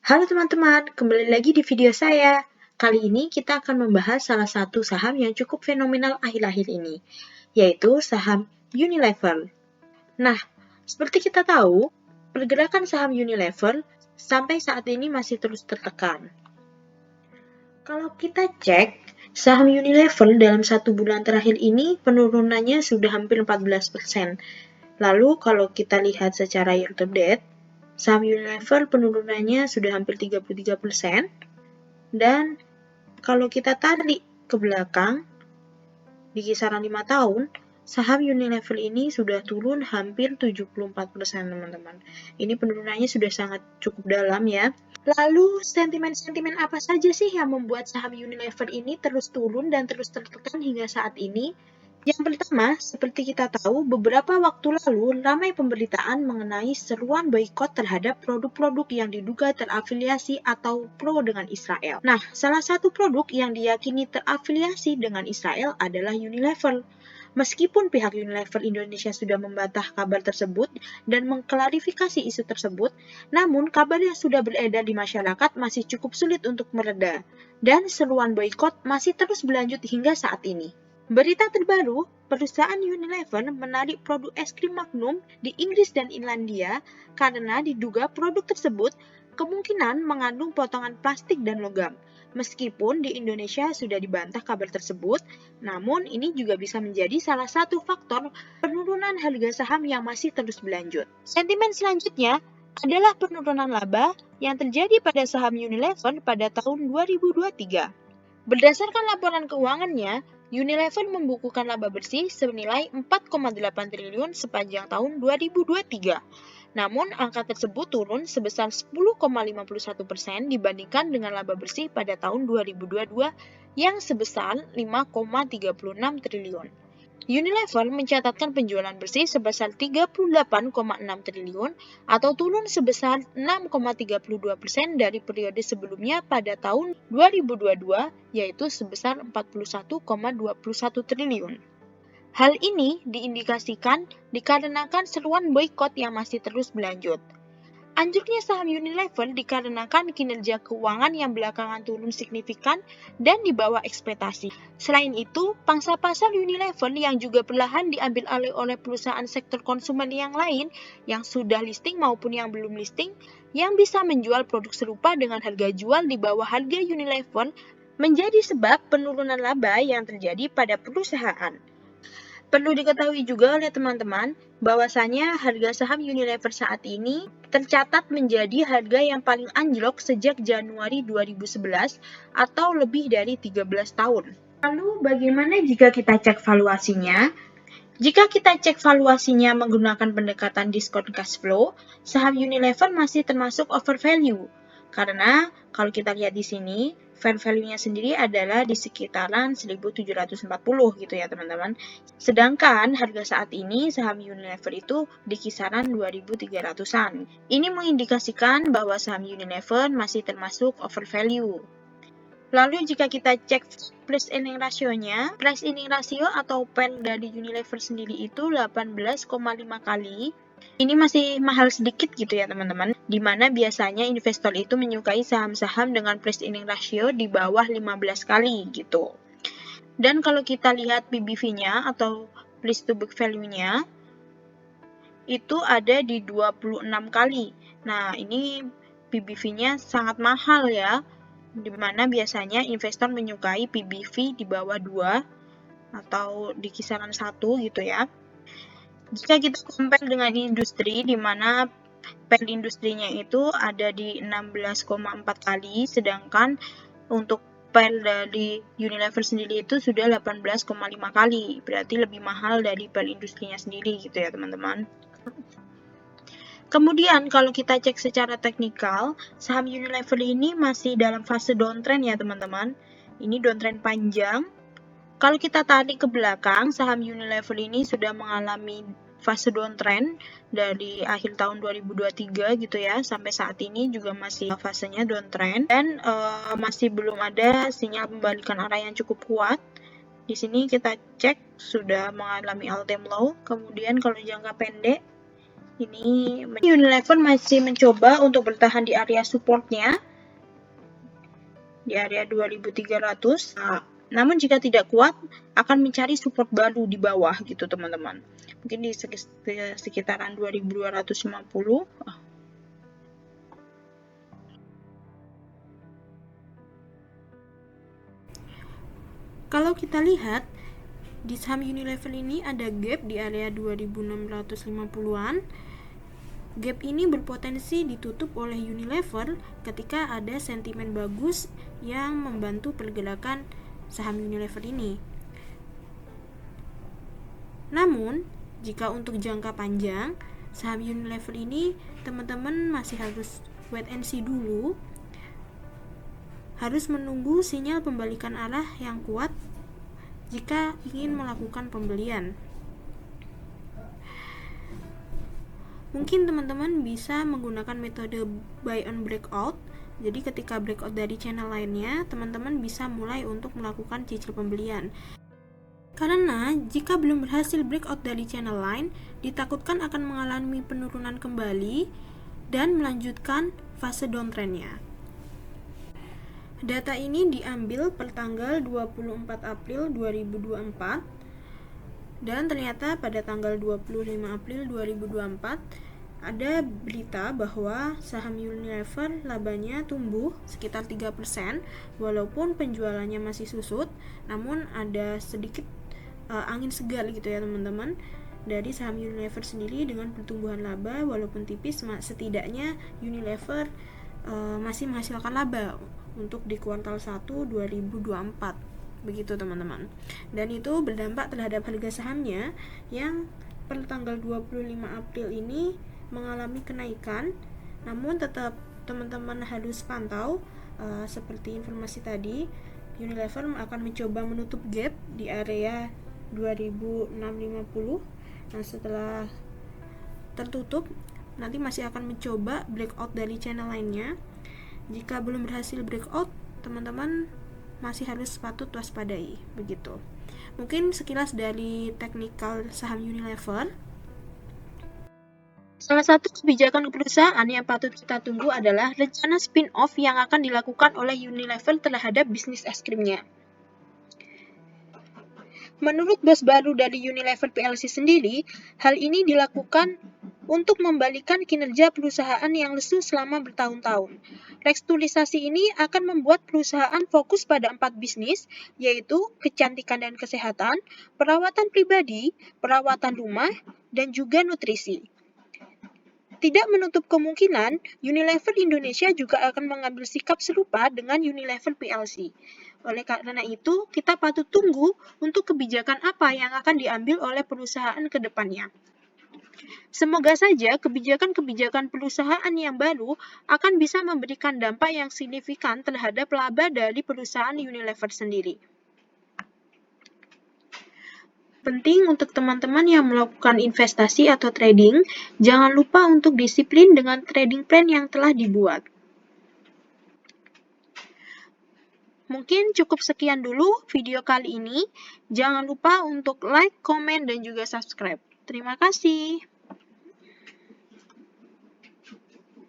Halo teman-teman, kembali lagi di video saya. Kali ini kita akan membahas salah satu saham yang cukup fenomenal akhir-akhir ini, yaitu saham Unilever. Nah, seperti kita tahu, pergerakan saham Unilever sampai saat ini masih terus tertekan. Kalau kita cek, saham Unilever dalam 1 bulan terakhir ini penurunannya sudah hampir 14%. Lalu kalau kita lihat secara year to date, saham Unilever penurunannya sudah hampir 33%. Dan kalau kita tarik ke belakang, di kisaran 5 tahun, saham Unilever ini sudah turun hampir 74%, teman-teman. Ini penurunannya sudah sangat cukup dalam ya. Lalu, sentimen-sentimen apa saja sih yang membuat saham Unilever ini terus turun dan terus tertekan hingga saat ini? Yang pertama, seperti kita tahu, beberapa waktu lalu ramai pemberitaan mengenai seruan boikot terhadap produk-produk yang diduga terafiliasi atau pro dengan Israel. Nah, salah satu produk yang diyakini terafiliasi dengan Israel adalah Unilever. Meskipun pihak Unilever Indonesia sudah membantah kabar tersebut dan mengklarifikasi isu tersebut, namun kabar yang sudah beredar di masyarakat masih cukup sulit untuk mereda, dan seruan boikot masih terus berlanjut hingga saat ini. Berita terbaru, perusahaan Unilever menarik produk es krim Magnum di Inggris dan Irlandia karena diduga produk tersebut kemungkinan mengandung potongan plastik dan logam. Meskipun di Indonesia sudah dibantah kabar tersebut, namun ini juga bisa menjadi salah satu faktor penurunan harga saham yang masih terus berlanjut. Sentimen selanjutnya adalah penurunan laba yang terjadi pada saham Unilever pada tahun 2023. Berdasarkan laporan keuangannya, Unilever membukukan laba bersih senilai 4,8 triliun sepanjang tahun 2023. Namun, angka tersebut turun sebesar 10,51% dibandingkan dengan laba bersih pada tahun 2022 yang sebesar 5,36 triliun. Unilever mencatatkan penjualan bersih sebesar 38,6 triliun atau turun sebesar 6,32% dari periode sebelumnya pada tahun 2022, yaitu sebesar 41,21 triliun. Hal ini diindikasikan dikarenakan seruan boikot yang masih terus berlanjut. Anjloknya saham Unilever dikarenakan kinerja keuangan yang belakangan turun signifikan dan di bawah ekspektasi. Selain itu, pangsa pasar Unilever yang juga perlahan diambil alih oleh perusahaan sektor konsumen yang lain yang sudah listing maupun yang belum listing, yang bisa menjual produk serupa dengan harga jual di bawah harga Unilever menjadi sebab penurunan laba yang terjadi pada perusahaan. Perlu diketahui juga oleh teman-teman bahwasanya harga saham Unilever saat ini tercatat menjadi harga yang paling anjlok sejak Januari 2011 atau lebih dari 13 tahun. Lalu bagaimana jika kita cek valuasinya? Jika kita cek valuasinya menggunakan pendekatan diskon cash flow, saham Unilever masih termasuk overvalue. Karena kalau kita lihat di sini, fair value-nya sendiri adalah di sekitaran 1.740 gitu ya teman-teman. Sedangkan harga saat ini saham Unilever itu di kisaran 2.300-an. Ini mengindikasikan bahwa saham Unilever masih termasuk overvalue. Lalu jika kita cek price earning ratio-nya, price earning ratio atau PER dari Unilever sendiri itu 18,5 kali. Ini masih mahal sedikit gitu ya teman-teman, di mana biasanya investor itu menyukai saham-saham dengan price earning ratio di bawah 15 kali gitu. Dan kalau kita lihat PBV-nya atau price to book value-nya, itu ada di 26 kali. Nah, ini PBV-nya sangat mahal ya, di mana biasanya investor menyukai PBV di bawah 2 atau di kisaran 1 gitu ya. Jika kita compare dengan industri, di mana PER industrinya itu ada di 16,4 kali, sedangkan untuk PER dari Unilever sendiri itu sudah 18,5 kali, berarti lebih mahal dari PER industrinya sendiri gitu ya teman-teman. Kemudian kalau kita cek secara teknikal, saham Unilever ini masih dalam fase downtrend ya teman-teman. Ini downtrend panjang. Kalau kita tarik ke belakang, saham Unilever ini sudah mengalami fase downtrend dari akhir tahun 2023 gitu ya, sampai saat ini juga masih fasenya downtrend dan masih belum ada sinyal pembalikan arah yang cukup kuat. Di sini kita cek sudah mengalami all time low. Kemudian kalau jangka pendek Ini Unilever masih mencoba untuk bertahan di area supportnya di area 2300. Namun jika tidak kuat akan mencari support baru di bawah gitu teman-teman. Mungkin di sekitaran 2250. Kalau kita lihat di saham Unilever ini ada gap di area 2650-an. Gap ini berpotensi ditutup oleh Unilever ketika ada sentimen bagus yang membantu pergerakan saham Unilever ini. Namun, jika untuk jangka panjang, saham Unilever ini teman-teman masih harus wait and see dulu. Harus menunggu sinyal pembalikan arah yang kuat jika ingin melakukan pembelian. Mungkin teman-teman bisa menggunakan metode buy on breakout. Jadi ketika breakout dari channel lainnya, teman-teman bisa mulai untuk melakukan cicil pembelian. Karena jika belum berhasil breakout dari channel lain, ditakutkan akan mengalami penurunan kembali dan melanjutkan fase downtrendnya. Data ini diambil per tanggal 24 April 2024 dan ternyata pada tanggal 25 April 2024 ada berita bahwa saham Unilever labanya tumbuh sekitar 3% walaupun penjualannya masih susut, namun ada sedikit angin segar gitu ya teman-teman dari saham Unilever sendiri dengan pertumbuhan laba walaupun tipis. Setidaknya Unilever masih menghasilkan laba untuk di kuartal 1 2024 begitu teman-teman, dan itu berdampak terhadap harga sahamnya yang per tanggal 25 April ini mengalami kenaikan. Namun tetap teman-teman harus pantau seperti informasi tadi, Unilever akan mencoba menutup gap di area 2650. Nah, setelah tertutup nanti masih akan mencoba breakout dari channel lainnya. Jika belum berhasil breakout, teman-teman masih harus patut waspadai begitu. Mungkin sekilas dari teknikal saham Unilever. Salah satu kebijakan perusahaan yang patut kita tunggu adalah rencana spin-off yang akan dilakukan oleh Unilever terhadap bisnis es krimnya. Menurut bos baru dari Unilever PLC sendiri, hal ini dilakukan untuk membalikan kinerja perusahaan yang lesu selama bertahun-tahun. Restrukturisasi ini akan membuat perusahaan fokus pada 4 bisnis, yaitu kecantikan dan kesehatan, perawatan pribadi, perawatan rumah, dan juga nutrisi. Tidak menutup kemungkinan, Unilever Indonesia juga akan mengambil sikap serupa dengan Unilever PLC. Oleh karena itu, kita patut tunggu untuk kebijakan apa yang akan diambil oleh perusahaan ke depannya. Semoga saja kebijakan-kebijakan perusahaan yang baru akan bisa memberikan dampak yang signifikan terhadap laba dari perusahaan Unilever sendiri. Penting untuk teman-teman yang melakukan investasi atau trading, jangan lupa untuk disiplin dengan trading plan yang telah dibuat. Mungkin cukup sekian dulu video kali ini. Jangan lupa untuk like, komen, dan juga subscribe. Terima kasih.